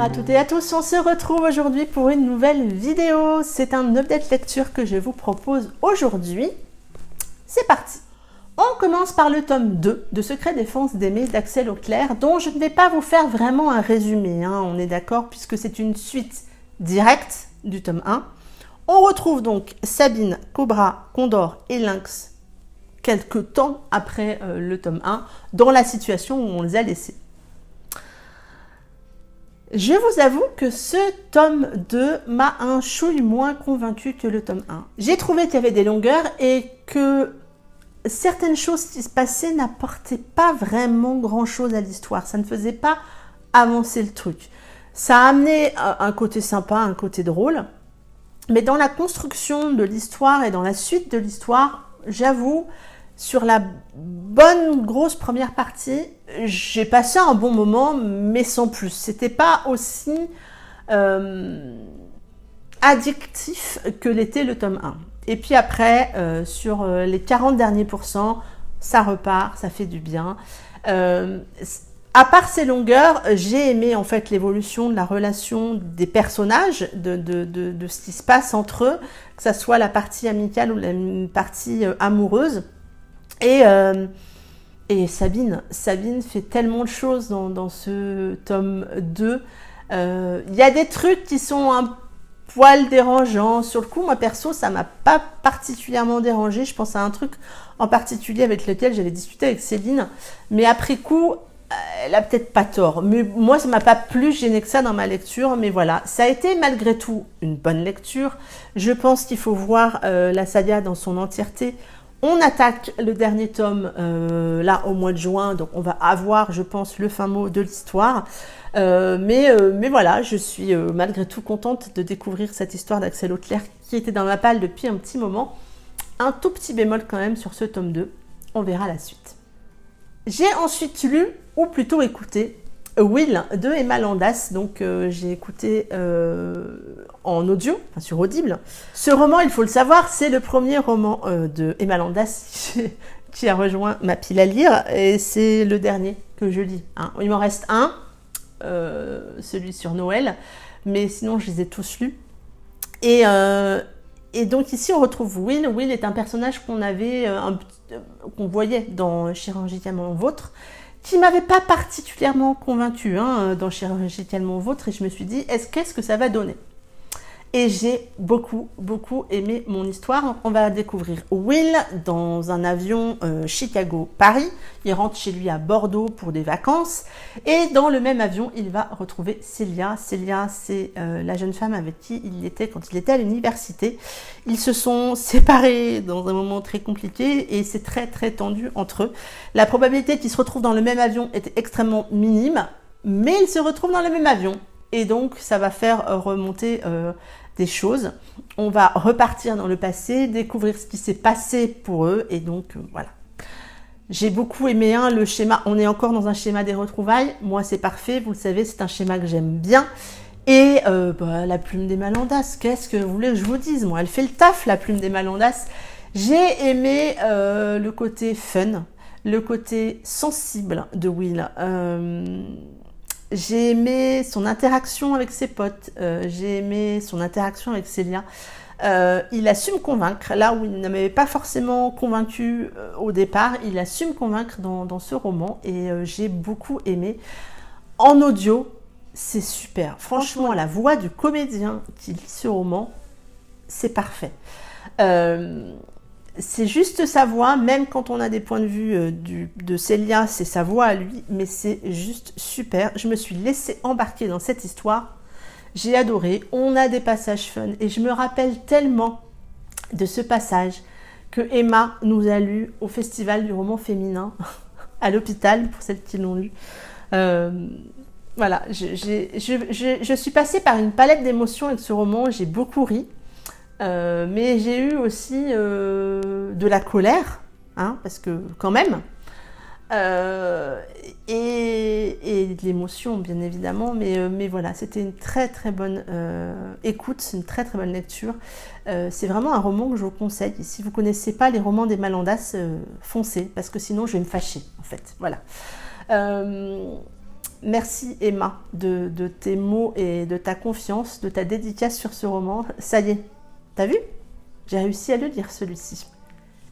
à toutes et à tous, on se retrouve aujourd'hui pour une nouvelle vidéo. C'est un update lecture que je vous propose aujourd'hui. C'est parti. On commence par le tome 2 de Secret défense d'Aimé d'Axel Auclair, dont je ne vais pas vous faire vraiment un résumé, on est d'accord, puisque c'est une suite directe du tome 1. On retrouve donc Sabine, Cobra, Condor et Lynx quelques temps après le tome 1, dans la situation où on les a laissés. Je vous avoue que ce tome 2 m'a un chouille moins convaincu que le tome 1. J'ai trouvé qu'il y avait des longueurs et que certaines choses qui se passaient n'apportaient pas vraiment grand-chose à l'histoire. Ça ne faisait pas avancer le truc. Ça a amené un côté sympa, un côté drôle. Mais dans la construction de l'histoire et dans la suite de l'histoire, j'avoue, sur la bonne grosse première partie, j'ai passé un bon moment, mais sans plus. C'était pas aussi addictif que l'était le tome 1. Et puis après, sur les 40 derniers pourcents, ça repart, ça fait du bien. À part ces longueurs, j'ai aimé en fait l'évolution de la relation des personnages, de ce qui se passe entre eux, que ça soit la partie amicale ou la partie amoureuse. Et Sabine fait tellement de choses dans ce tome 2. Il y a des trucs qui sont un poil dérangeants. Sur le coup, moi perso, ça m'a pas particulièrement dérangé. Je pense à un truc en particulier avec lequel j'avais discuté avec Céline. Mais après coup, elle a peut-être pas tort. Mais moi, ça m'a pas plus gêné que ça dans ma lecture. Mais voilà, ça a été malgré tout une bonne lecture. Je pense qu'il faut voir la saga dans son entièreté. On attaque le dernier tome là au mois de juin, donc on va avoir, je pense, le fin mot de l'histoire. Mais voilà, je suis malgré tout contente de découvrir cette histoire d'Axel Auclair qui était dans ma palle depuis un petit moment. Un tout petit bémol quand même sur ce tome 2, on verra la suite. J'ai ensuite lu, ou plutôt écouté, Will de Emma Landas, donc j'ai écouté en audio, enfin sur Audible. Ce roman, il faut le savoir, c'est le premier roman de Emma Landas qui a rejoint ma pile à lire, et c'est le dernier que je lis. Il m'en reste un, celui sur Noël, mais sinon je les ai tous lus. Et donc ici on retrouve Will. Will est un personnage qu'on voyait dans Chirurgicalement Vôtre, qui m'avait pas particulièrement convaincue dans Chirurgicalement Vôtre, et je me suis dit, qu'est-ce que ça va donner? Et j'ai beaucoup aimé mon histoire. Donc on va découvrir Will dans un avion Chicago-Paris. Il rentre chez lui à Bordeaux pour des vacances. Et dans le même avion, il va retrouver Célia. Célia, c'est la jeune femme avec qui il était quand il était à l'université. Ils se sont séparés dans un moment très compliqué et c'est très tendu entre eux. La probabilité qu'ils se retrouvent dans le même avion était extrêmement minime, mais ils se retrouvent dans le même avion. Et donc, ça va faire remonter des choses. On va repartir dans le passé, découvrir ce qui s'est passé pour eux. Et donc, voilà. J'ai beaucoup aimé le schéma. On est encore dans un schéma des retrouvailles. Moi, c'est parfait. Vous le savez, c'est un schéma que j'aime bien. Et la plume d'Emma Landas, qu'est-ce que vous voulez que je vous dise? Moi, elle fait le taf, la plume d'Emma Landas. J'ai aimé le côté fun, le côté sensible de Will. J'ai aimé son interaction avec ses potes, j'ai aimé son interaction avec Célia. Il a su me convaincre, là où il ne m'avait pas forcément convaincu au départ, il a su me convaincre dans ce roman et j'ai beaucoup aimé. En audio, c'est super. Franchement, la voix du comédien qui lit ce roman, c'est parfait. C'est juste sa voix, même quand on a des points de vue de Célia, c'est sa voix à lui, mais c'est juste super. Je me suis laissée embarquer dans cette histoire, j'ai adoré. On a des passages fun et je me rappelle tellement de ce passage que Emma nous a lu au Festival du roman féminin à l'hôpital, pour celles qui l'ont lu. Voilà, je suis passée par une palette d'émotions avec ce roman, j'ai beaucoup ri. Mais j'ai eu aussi de la colère, parce que quand même, et de l'émotion bien évidemment, mais voilà, c'était une très bonne écoute, une très bonne lecture. C'est vraiment un roman que je vous conseille. Et si vous ne connaissez pas les romans d'Emma Landas, foncez, parce que sinon je vais me fâcher en fait. Voilà. Merci Emma de tes mots et de ta confiance, de ta dédicace sur ce roman. Ça y est, t'as vu? J'ai réussi à le lire celui-ci.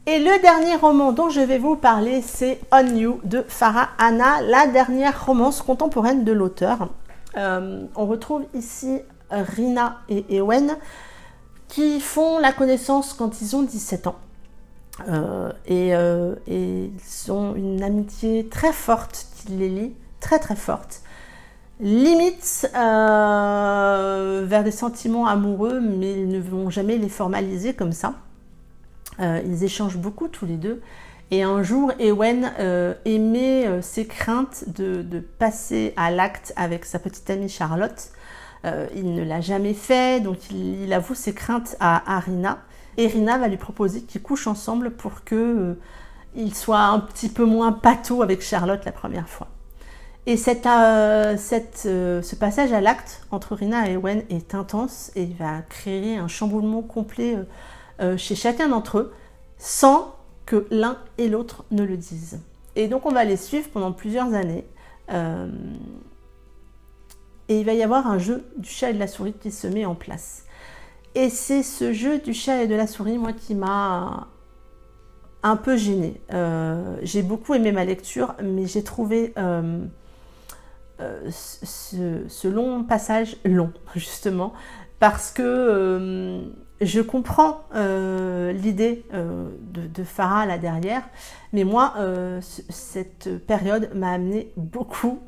Et le dernier roman dont je vais vous parler, c'est On You de Farah Hanna, la dernière romance contemporaine de l'auteur. On retrouve ici Rina et Ewen qui font la connaissance quand ils ont 17 ans. Et ils ont une amitié très forte qui les lie, très très forte. Limite vers des sentiments amoureux, mais ils ne vont jamais les formaliser comme ça. Ils échangent beaucoup tous les deux. Et un jour, Ewen émet ses craintes de passer à l'acte avec sa petite amie Charlotte. Il ne l'a jamais fait, donc il avoue ses craintes à Rina. Et Rina va lui proposer qu'ils couchent ensemble pour qu'il soit un petit peu moins pâteau avec Charlotte la première fois. Et ce passage à l'acte entre Rina et Ewen est intense et va créer un chamboulement complet chez chacun d'entre eux, sans que l'un et l'autre ne le disent. Et donc on va les suivre pendant plusieurs années. Et il va y avoir un jeu du chat et de la souris qui se met en place. Et c'est ce jeu du chat et de la souris, moi, qui m'a un peu gênée. J'ai beaucoup aimé ma lecture, mais j'ai trouvé ce long passage long, justement, parce que je comprends l'idée de Farah là derrière, mais moi, cette période m'a amené beaucoup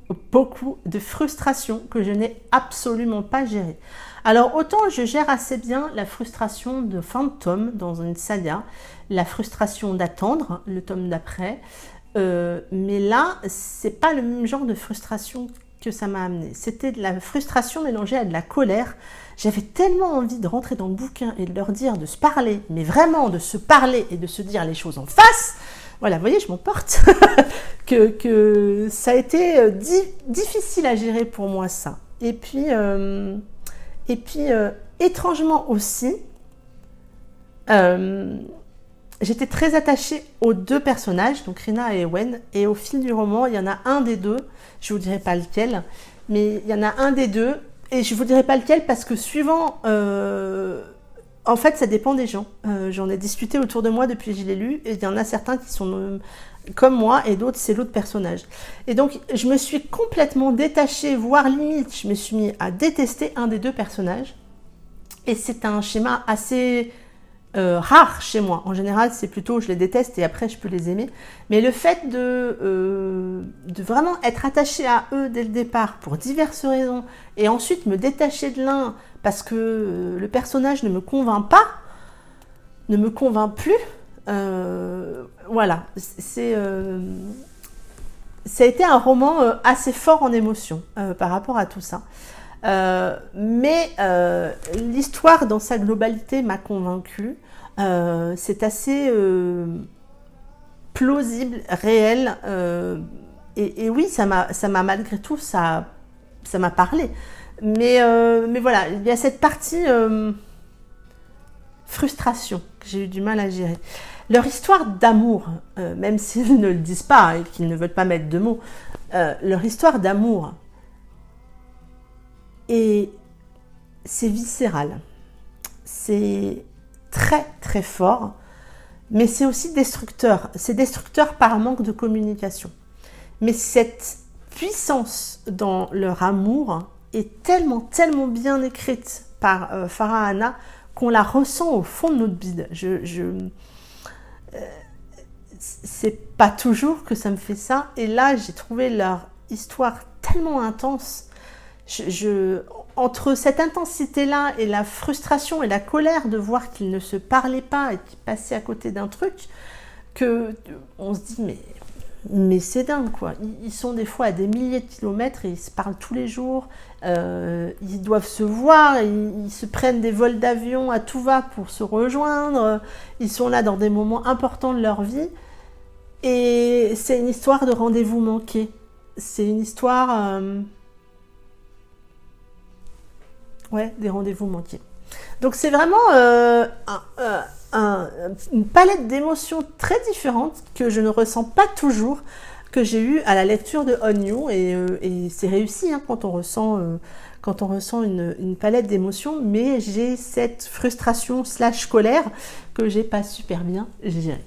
de frustration que je n'ai absolument pas gérée. Alors autant je gère assez bien la frustration de fin de tome dans une saga, la frustration d'attendre le tome d'après, mais là, c'est pas le même genre de frustration que ça m'a amené. C'était de la frustration mélangée à de la colère. J'avais tellement envie de rentrer dans le bouquin et de leur dire de se parler, mais vraiment de se parler et de se dire les choses en face. Voilà, vous voyez, je m'emporte. que ça a été difficile à gérer pour moi, ça. Et puis étrangement aussi, j'étais très attachée aux deux personnages, donc Rina et Ewen, et au fil du roman, il y en a un des deux, je ne vous dirai pas lequel, mais il y en a un des deux, et je ne vous dirai pas lequel parce que suivant, en fait, ça dépend des gens. J'en ai discuté autour de moi depuis que je l'ai lu, et il y en a certains qui sont comme moi, et d'autres, c'est l'autre personnage. Et donc, je me suis complètement détachée, voire limite, je me suis mis à détester un des deux personnages, et c'est un schéma assez rare chez moi. En général, c'est plutôt je les déteste et après je peux les aimer. Mais le fait de vraiment être attaché à eux dès le départ pour diverses raisons et ensuite me détacher de l'un parce que le personnage ne me convainc pas, ne me convainc plus, voilà. Ça a été un roman assez fort en émotion par rapport à tout ça. Mais l'histoire dans sa globalité m'a convaincue. C'est assez plausible, réel. Et oui, ça m'a malgré tout, ça m'a parlé. Mais voilà, il y a cette partie frustration que j'ai eu du mal à gérer. Leur histoire d'amour, même s'ils ne le disent pas et qu'ils ne veulent pas mettre de mots, leur histoire d'amour, et c'est viscéral, c'est très très fort, mais c'est aussi destructeur. C'est destructeur par manque de communication. Mais cette puissance dans leur amour est tellement bien écrite par Farah Hanna qu'on la ressent au fond de notre bide. C'est pas toujours que ça me fait ça, et là j'ai trouvé leur histoire tellement intense. Entre cette intensité-là et la frustration et la colère de voir qu'ils ne se parlaient pas et qu'ils passaient à côté d'un truc, que on se dit mais c'est dingue quoi. Ils sont des fois à des milliers de kilomètres et ils se parlent tous les jours. Ils doivent se voir, ils se prennent des vols d'avion à tout va pour se rejoindre. Ils sont là dans des moments importants de leur vie. Et c'est une histoire de rendez-vous manqué. C'est une histoire... des rendez-vous manqués. Donc c'est vraiment une palette d'émotions très différentes que je ne ressens pas toujours que j'ai eu à la lecture de On You, et c'est réussi hein, quand on ressent une palette d'émotions, mais j'ai cette frustration / colère que j'ai pas super bien gérée.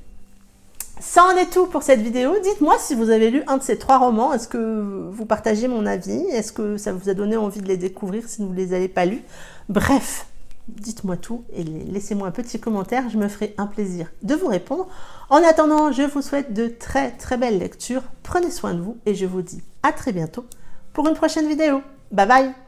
Ça en est tout pour cette vidéo. Dites-moi si vous avez lu un de ces 3 romans. Est-ce que vous partagez mon avis? Est-ce que ça vous a donné envie de les découvrir si vous ne les avez pas lus? Bref, dites-moi tout et laissez-moi un petit commentaire. Je me ferai un plaisir de vous répondre. En attendant, je vous souhaite de très très belles lectures. Prenez soin de vous et je vous dis à très bientôt pour une prochaine vidéo. Bye bye!